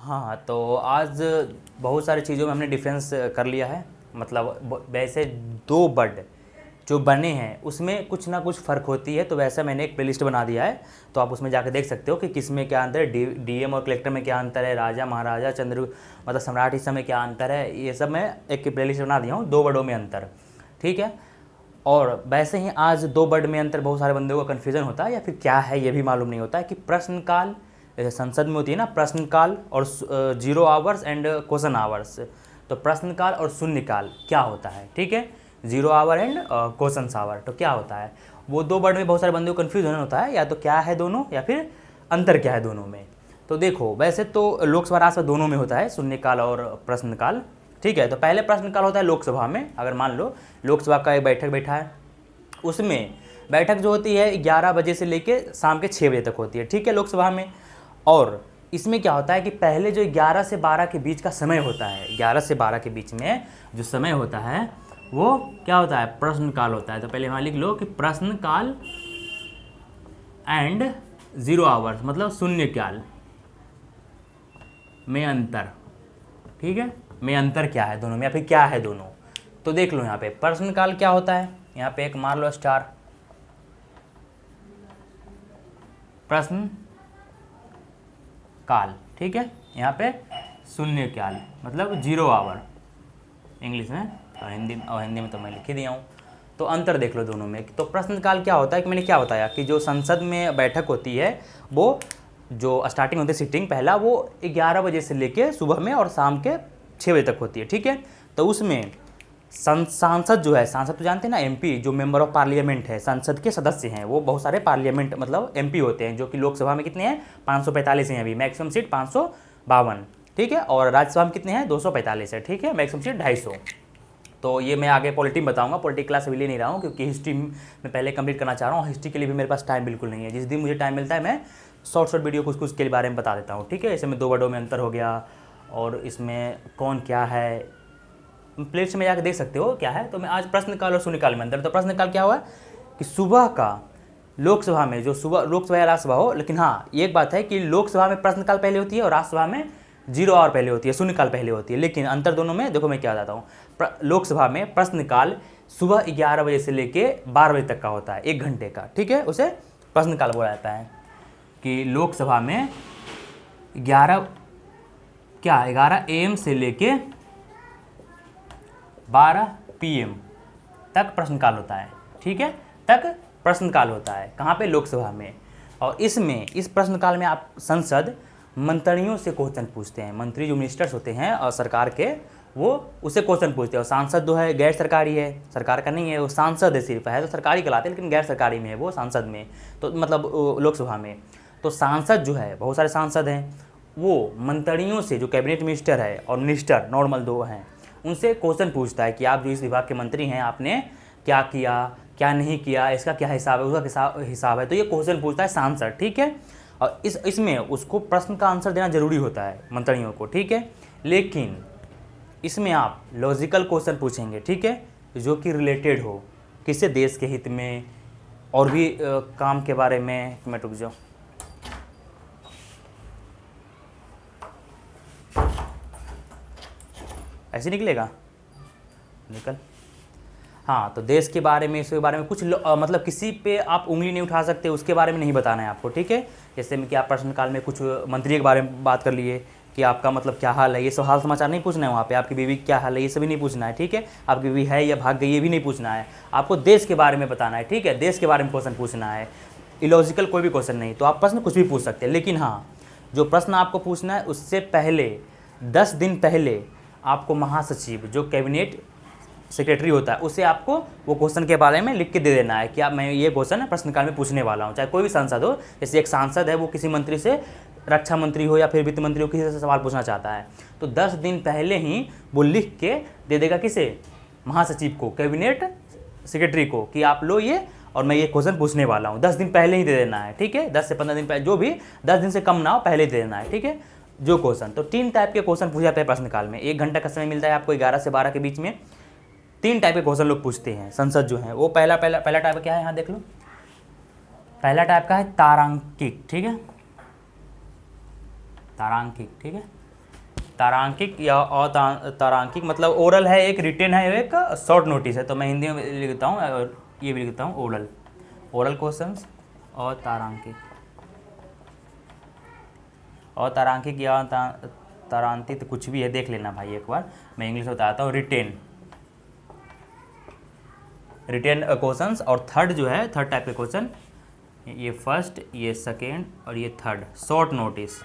हाँ, तो आज बहुत सारी चीज़ों में हमने डिफरेंस कर लिया है। मतलब वैसे दो वर्ड जो बने हैं उसमें कुछ ना कुछ फ़र्क होती है, तो वैसा मैंने एक प्लेलिस्ट बना दिया है। तो आप उसमें जाकर देख सकते हो कि किस में क्या अंतर है, डीएम और कलेक्टर में क्या अंतर है, राजा महाराजा चंद्र मतलब सम्राट इस समय क्या अंतर है, ये सब मैं एक प्लेलिस्ट बना दिया हूँ, दो वर्डों में अंतर। ठीक है। और वैसे ही आज दो वर्ड में अंतर बहुत सारे बंदों को कन्फ्यूज़न होता है या फिर क्या है ये भी मालूम नहीं होता है कि प्रश्नकाल जैसे संसद में होती है ना प्रश्नकाल और 0 आवर्स एंड क्वेश्चन आवर्स। तो प्रश्नकाल और शून्यकाल क्या होता है, ठीक है, 0 आवर एंड क्वेश्चन आवर, तो क्या होता है वो दो वर्ड में बहुत सारे बंदों को कन्फ्यूजन होता है, या तो क्या है दोनों या फिर अंतर क्या है दोनों में। तो देखो वैसे तो लोकसभा राज्यसभा दोनों में होता है शून्यकाल और प्रश्नकाल। ठीक है, तो पहले प्रश्नकाल होता है लोकसभा में। अगर मान लो लोकसभा का एक बैठक बैठा है, उसमें बैठक जो होती है 11 बजे से लेके शाम के 6 बजे तक होती है, ठीक है, लोकसभा में। और इसमें क्या होता है कि पहले जो 11 से 12 के बीच का समय होता है, 11 से 12 के बीच में जो समय होता है वो क्या होता है, प्रश्नकाल होता है। तो पहले वहाँ लिख लो कि प्रश्नकाल एंड 0 आवर्स मतलब शून्यकाल में अंतर। ठीक है, में अंतर क्या है दोनों में या फिर क्या है दोनों। तो देख लो यहाँ पे प्रश्नकाल क्या होता है, यहाँ पे एक मार लो स्टार, प्रश्न काल, ठीक है, यहाँ पे शून्यकाल मतलब 0 आवर इंग्लिश में, और हिंदी में तो मैं लिख ही दिया हूँ। तो अंतर देख लो दोनों में। तो प्रश्नकाल क्या होता है कि मैंने क्या बताया कि जो संसद में बैठक होती है वो जो स्टार्टिंग होती है सिटिंग पहला वो 11 बजे से लेके सुबह में और शाम के 6 बजे तक होती है, ठीक है। तो उसमें सांसद जो है, सांसद तो जानते हैं ना, एमपी जो मेंबर ऑफ पार्लियामेंट है, संसद के सदस्य हैं, वो बहुत सारे पार्लियामेंट मतलब एमपी होते हैं, जो कि लोकसभा में कितने हैं 545 हैं अभी, मैक्सिमम सीट 552, ठीक है, और राज्यसभा में कितने हैं 245 है, ठीक है, मैक्सिमम सीट 250। तो ये मैं आगे पॉलिटी में बताऊंगा, पॉलिटी क्लास अभी ले नहीं रहा हूँ क्योंकि हिस्ट्री में पहले कंप्लीट करना चाह रहा हूँ। हिस्ट्री के लिए भी मेरे पास टाइम बिल्कुल नहीं है, जिस दिन मुझे टाइम मिलता है मैं शॉर्ट वीडियो कुछ कुछ के बारे में बता देता हूँ, ठीक है। इसमें दो वर्डों में अंतर हो गया और इसमें कौन क्या है प्लेलिस्ट में जाकर देख सकते हो क्या है। तो मैं आज प्रश्नकाल और शून्यकाल में अंतर। तो प्रश्नकाल क्या हुआ कि सुबह का लोकसभा में जो सुबह लोकसभा या राज्यसभा हो, लेकिन हाँ एक बात है कि लोकसभा में प्रश्नकाल पहले होती है और राज्यसभा में 0 आवर पहले होती है, शून्यकाल पहले होती है। लेकिन अंतर दोनों में देखो मैं क्या बताता हूँ। लोकसभा में प्रश्नकाल सुबह 11 बजे से लेके 12 बजे तक का होता है, 1 घंटे का, ठीक है, उसे प्रश्नकाल बोला जाता है। कि लोकसभा में 11 AM से लेके 12 PM तक प्रश्नकाल होता है, ठीक है, तक प्रश्नकाल होता है कहाँ पे, लोकसभा में। और इसमें इस प्रश्नकाल में आप संसद मंत्रियों से क्वेश्चन पूछते हैं, मंत्री जो मिनिस्टर्स होते हैं और सरकार के वो उससे क्वेश्चन पूछते हैं। और सांसद जो है गैर सरकारी है, सरकार का नहीं है, वो सांसद है, सिर्फ है तो सरकारी कहलाते हैं लेकिन गैर सरकारी में है वो सांसद में, तो मतलब लोकसभा में। तो सांसद जो है बहुत सारे सांसद हैं, वो मंत्रियों से जो कैबिनेट मिनिस्टर है और मिनिस्टर नॉर्मल 2 हैं उनसे क्वेश्चन पूछता है कि आप जो इस विभाग के मंत्री हैं आपने क्या किया क्या नहीं किया, इसका क्या हिसाब है, उसका हिसाब है। तो ये क्वेश्चन पूछता है सांसद, ठीक है। और इसमें उसको प्रश्न का आंसर देना जरूरी होता है मंत्रियों को, ठीक है। लेकिन इसमें आप लॉजिकल क्वेश्चन पूछेंगे, ठीक है, जो कि रिलेटेड हो किससे, देश के हित में और भी काम के बारे में। मैं रुक जाओ, ऐसे निकलेगा, निकल। हाँ, तो देश के बारे में, इसके बारे में कुछ मतलब किसी पे आप उंगली नहीं उठा सकते, उसके बारे में नहीं बताना है आपको, ठीक है। जैसे में कि आप प्रश्नकाल में कुछ मंत्री के बारे में बात कर लिए कि आपका मतलब क्या हाल है, ये सब हाल समाचार नहीं पूछना है वहाँ पे। आपकी बीवी क्या हाल है ये सभी नहीं पूछना है, ठीक है। आपकी बीवी है या भाग गई ये भी नहीं पूछना है, आपको देश के बारे में बताना है, ठीक है, देश के बारे में क्वेश्चन पूछना है। इलॉजिकल कोई भी क्वेश्चन नहीं, तो आप प्रश्न कुछ भी पूछ सकते हैं। लेकिन हाँ, जो प्रश्न आपको पूछना है उससे पहले 10 दिन पहले आपको महासचिव जो कैबिनेट सेक्रेटरी होता है उसे आपको वो क्वेश्चन के बारे में लिख के दे देना है कि आप मैं ये क्वेश्चन प्रश्नकाल में पूछने वाला हूँ। चाहे कोई भी सांसद हो, जैसे एक सांसद है वो किसी मंत्री से, रक्षा मंत्री हो या फिर वित्त मंत्री हो, किसी से सवाल पूछना चाहता है तो 10 दिन पहले ही वो लिख के दे देगा किसे, महासचिव को, कैबिनेट सेक्रेटरी को, कि आप लो ये और मैं ये क्वेश्चन पूछने वाला हूँ। 10 दिन पहले ही दे देना है, ठीक है, 10 से 15 दिन पहले, जो भी 10 दिन से कम ना हो पहले ही दे देना है, ठीक है। जो क्वेश्चन, तो 3 टाइप के क्वेश्चन पूछे जाते हैं प्रश्नकाल में। 1 घंटा का समय मिलता है आपको 11 से 12 के बीच में। 3 टाइप के क्वेश्चन लोग पूछते हैं संसद जो है वो। पहला टाइप क्या है, यहाँ देख लो। पहला टाइप का है तारांकिक, ठीक है, तारांकिक, ठीक है, तारांकिक या अतारांकिक मतलब ओरल है एक, रिटेन है एक, शॉर्ट नोटिस है। तो मैं हिंदी में लिखता हूँ और ये भी लिखता हूँ ओरल, ओरल क्वेश्चंस और तारांकिक, और तारांकिक या तारांकित कुछ भी है, देख लेना भाई एक बार। मैं इंग्लिश में बताता हूँ, रिटेन, रिटेन क्वेश्चंस। और थर्ड जो है, थर्ड टाइप के क्वेश्चन, ये फर्स्ट, ये सेकेंड और ये थर्ड, शॉर्ट नोटिस।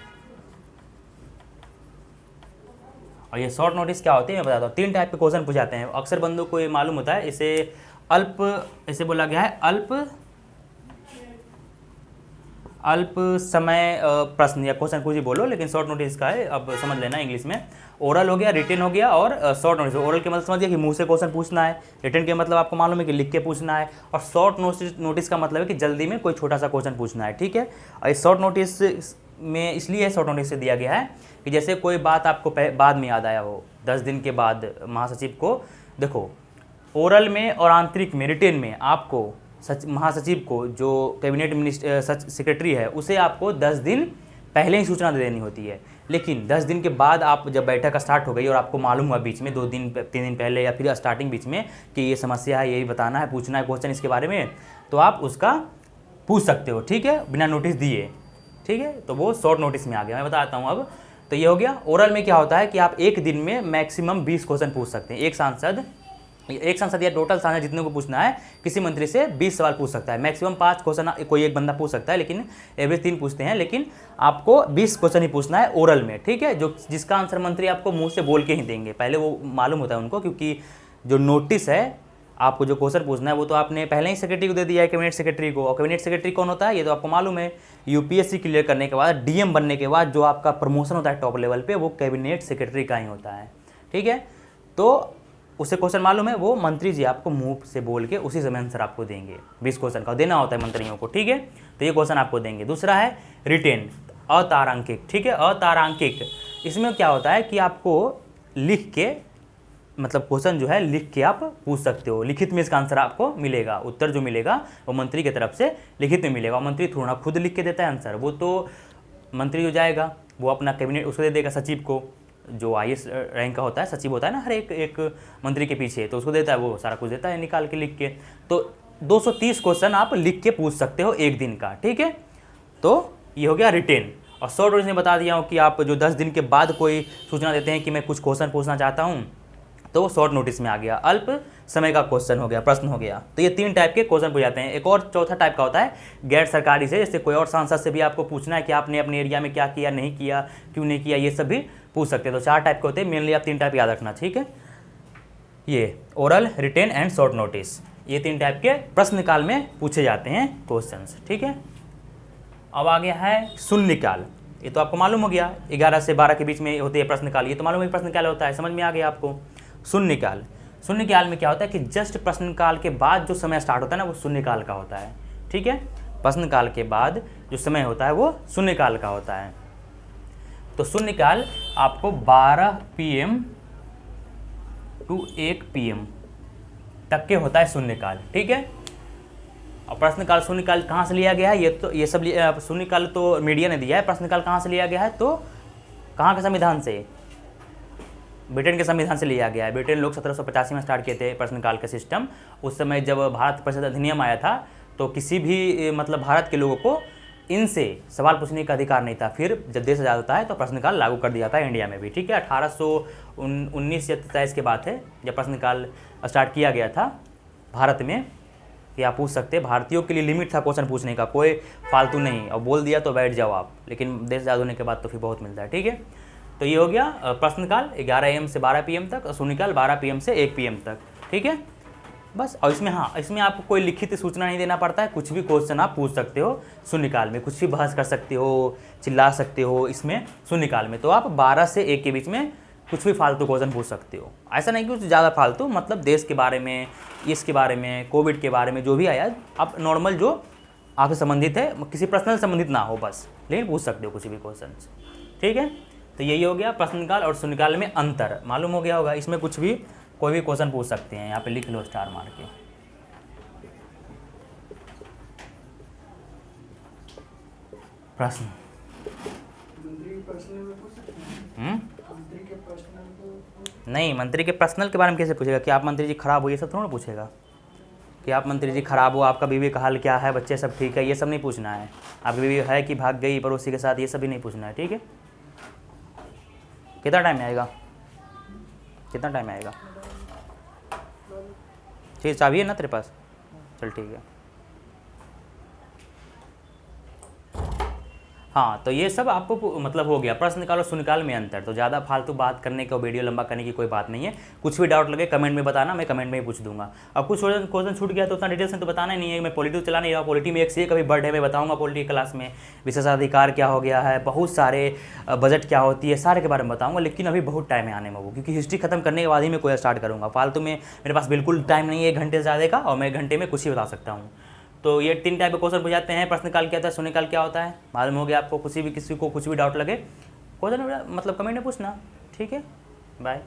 और ये शॉर्ट नोटिस क्या होते हैं मैं बताता हूँ। 3 टाइप के क्वेश्चन पूछ जाते हैं, अक्सर बंदों को ये मालूम होता है। इसे अल्प, इसे बोला गया है अल्प समय प्रश्न या क्वेश्चन कुछ ही बोलो, लेकिन शॉर्ट नोटिस का है, अब समझ लेना इंग्लिश में। ओरल हो गया, रिटेन हो गया और शॉर्ट नोटिस। ओरल के मतलब समझिए कि मुंह से क्वेश्चन पूछना है, रिटेन के मतलब आपको मालूम है कि लिख के पूछना है, और शॉर्ट नोटिस का मतलब है कि जल्दी में कोई छोटा सा क्वेश्चन पूछना है, ठीक है। और इस शॉर्ट नोटिस में इसलिए शॉर्ट नोटिस से दिया गया है कि जैसे कोई बात आपको बाद में याद आया हो, 10 दिन के बाद महासचिव को, देखो ओरल में और आंतरिक में, रिटेन में आपको महासचिव को, जो कैबिनेट मिनिस्टर सेक्रेटरी है, उसे आपको 10 दिन पहले ही सूचना दे देनी होती है। लेकिन 10 दिन के बाद आप जब बैठक स्टार्ट हो गई और आपको मालूम हुआ बीच में 2 दिन 3 दिन पहले या फिर स्टार्टिंग बीच में कि ये समस्या है, यही बताना है, पूछना है क्वेश्चन इसके बारे में, तो आप उसका पूछ सकते हो, ठीक है, बिना नोटिस दिए, ठीक है। तो वो शॉर्ट नोटिस में आ गया, मैं बताता हूँ अब। तो ये हो गया। ओरल में क्या होता है कि आप एक दिन में मैक्सिमम 20 क्वेश्चन पूछ सकते हैं। एक सांसद या टोटल सांसद जितने को पूछना है, किसी मंत्री से 20 सवाल पूछ सकता है। मैक्सिमम 5 क्वेश्चन कोई एक बंदा पूछ सकता है, लेकिन एवरेज 3 पूछते हैं, लेकिन आपको 20 क्वेश्चन ही पूछना है ओरल में, ठीक है। जिसका आंसर मंत्री आपको मुंह से बोल के ही देंगे, पहले वो मालूम होता है उनको, क्योंकि जो नोटिस है, आपको जो क्वेश्चन पूछना है वो तो आपने पहले ही सेक्रेटरी को दे दिया है, कैबिनेट सेक्रेटरी को। और कैबिनेट सेक्रेटरी कौन होता है ये तो आपको मालूम है, यूपीएससी क्लियर करने के बाद, डीएम बनने के बाद जो आपका प्रमोशन होता है टॉप लेवल पे, वो कैबिनेट सेक्रेटरी का ही होता है, ठीक है। तो उसे क्वेश्चन मालूम है, वो मंत्री जी आपको मुंह से बोल के उसी समय आंसर आपको देंगे। 20 क्वेश्चन का देना होता है मंत्रियों को, ठीक है। तो ये क्वेश्चन आपको देंगे। दूसरा है रिटेन, अतारांकिक, ठीक है। अतारांकिक, इसमें क्या होता है कि आपको लिख के, मतलब क्वेश्चन जो है लिख के आप पूछ सकते हो, लिखित में इसका आंसर आपको मिलेगा, उत्तर जो मिलेगा वो मंत्री की तरफ से लिखित में मिलेगा। मंत्री थोड़ा खुद लिख के देता है आंसर, वो तो मंत्री जो जाएगा वो अपना कैबिनेट उसको दे देगा, सचिव को, जो आईएएस रैंक का होता है, सचिव होता है ना हर एक मंत्री के पीछे, तो उसको देता है, वो सारा कुछ देता है निकाल के लिख के। तो 230 क्वेश्चन आप लिख के पूछ सकते हो एक दिन का, ठीक है। तो ये हो गया रिटेन। और शॉर्ट नोटिस में बता दिया हूँ कि आप जो 10 दिन के बाद कोई सूचना देते हैं कि मैं कुछ क्वेश्चन पूछना चाहता हूँ, तो वो शॉर्ट नोटिस में आ गया, अल्प समय का क्वेश्चन हो गया, प्रश्न हो गया। तो ये 3 टाइप के क्वेश्चन पूछ जाते हैं। एक और चौथा टाइप का होता है गैर सरकारी से, जैसे कोई और सांसद से भी आपको पूछना है कि आपने अपने एरिया में क्या किया, नहीं किया, क्यों नहीं किया, ये सब भी पूछ सकते हैं। तो 4 टाइप के होते हैं, मेनली आप 3 टाइप याद रखना, ठीक है। ये oral, written and short notice, ये 3 टाइप के प्रश्नकाल में पूछे जाते हैं क्वेश्चंस, ठीक है। अब आ गया है शून्यकाल। ये तो आपको मालूम हो गया, 11 से 12 के बीच में होते हैं प्रश्नकाल, ये तो मालूम है प्रश्नकाल होता है, समझ में आ गया आपको। शून्यकाल, शून्यकाल में क्या होता है कि जस्ट प्रश्नकाल के बाद जो समय स्टार्ट होता है ना, वो शून्यकाल का होता है, ठीक है। प्रश्नकाल के बाद जो समय होता है वो शून्यकाल का होता है। तो शून्यकाल आपको 12 PM to 1 PM तक के होता है शून्यकाल, ठीक है। और प्रश्नकाल, शून्यकाल कहाँ से लिया गया है, ये सब शून्यकाल तो मीडिया ने दिया है। प्रश्नकाल कहाँ से लिया गया है, तो कहाँ के संविधान से, ब्रिटेन के संविधान से लिया गया है। ब्रिटेन लोग 1785 में स्टार्ट किए थे प्रश्नकाल का सिस्टम। उस समय जब भारत परिषद अधिनियम आया था, तो किसी भी मतलब भारत के लोगों को इनसे सवाल पूछने का अधिकार नहीं था। फिर जब देश आज़ाद होता है तो प्रश्नकाल लागू कर दिया था इंडिया में भी, ठीक है। 1819 या 27 के बाद है जब प्रश्नकाल स्टार्ट किया गया था भारत में, कि आप पूछ सकते हैं। भारतीयों के लिए लिमिट था क्वेश्चन पूछने का, कोई फालतू नहीं, और बोल दिया तो बैठ जाओ आप, लेकिन देश आज़ाद होने के बाद तो फिर बहुत मिलता है, ठीक है। तो ये हो गया प्रश्नकाल 11 AM से 12 PM तक, और शून्यकाल 12 PM से 1 PM तक, ठीक है बस। और इसमें हाँ, इसमें आपको कोई लिखित सूचना नहीं देना पड़ता है, कुछ भी क्वेश्चन आप पूछ सकते हो शून्यकाल में, कुछ भी बहस कर सकते हो, चिल्ला सकते हो इसमें शून्यकाल में। तो आप 12 से 1 के बीच में कुछ भी फालतू क्वेश्चन पूछ सकते हो। ऐसा नहीं कि कुछ ज़्यादा फालतू, मतलब देश के बारे में, इसके बारे में, कोविड के बारे में, जो भी आया आप नॉर्मल जो आपसे संबंधित है, किसी पर्सनल संबंधित ना हो बस, लेकिन पूछ सकते हो कुछ भी क्वेश्चन, ठीक है। तो यही हो गया प्रश्नकाल और शून्यकाल में अंतर, मालूम हो गया होगा। इसमें कुछ भी कोई भी क्वेश्चन पूछ सकते हैं, यहाँ पे लिख लो स्टार मार के। प्रश्न नहीं, मंत्री के पर्सनल के बारे में कैसे पूछेगा कि आप मंत्री जी खराब हो, ये सब थोड़ा ना पूछेगा कि आप मंत्री जी खराब हो, आपका बीवी का हाल क्या है, बच्चे सब ठीक है, ये सब नहीं पूछना है। आपकी बीवी है कि भाग गई पड़ोसी के साथ, ये सब भी नहीं पूछना है, ठीक है। कितना टाइम में आएगा, कितना टाइम में आएगा? ठीक, चाबी है ना तेरे पास? चल ठीक है। हाँ, तो ये सब आपको मतलब हो गया, प्रश्न निकाल और सुनिकाल में अंतर। तो ज़्यादा फालतू बात करने का, वीडियो लंबा करने की कोई बात नहीं है। कुछ भी डाउट लगे कमेंट में बताना, मैं कमेंट में ही पूछ दूंगा। अब कुछ क्वेश्चन छूट गया तो उतना डिटेल्स में तो बताना ही नहीं है, मैं पॉलिटी चला नहीं रहा। पॉलिटी में एक से एक अभी वर्ड है, मैं बताऊँगा पॉलिटी क्लास में। विशेषाधिकार क्या हो गया है, बहुत सारे बजट क्या होती है, सारे के बारे में बताऊँगा। लेकिन अभी बहुत टाइम है आने में वो, क्योंकि हिस्ट्री खत्म करने के बाद ही मैं कोई स्टार्ट करूँगा। फालतू में मेरे पास बिल्कुल टाइम नहीं है 1 घंटे से ज़्यादा का, और मैं 1 घंटे में कुछ ही बता सकता हूँ। तो ये 3 टाइप के क्वेश्चन पूछ जाते हैं। प्रश्नकाल क्या होता है, शून्यकाल क्या होता है, मालूम हो गया आपको। किसी को कुछ भी डाउट लगे क्वेश्चन मतलब कमेंट में पूछना, ठीक है। बाय।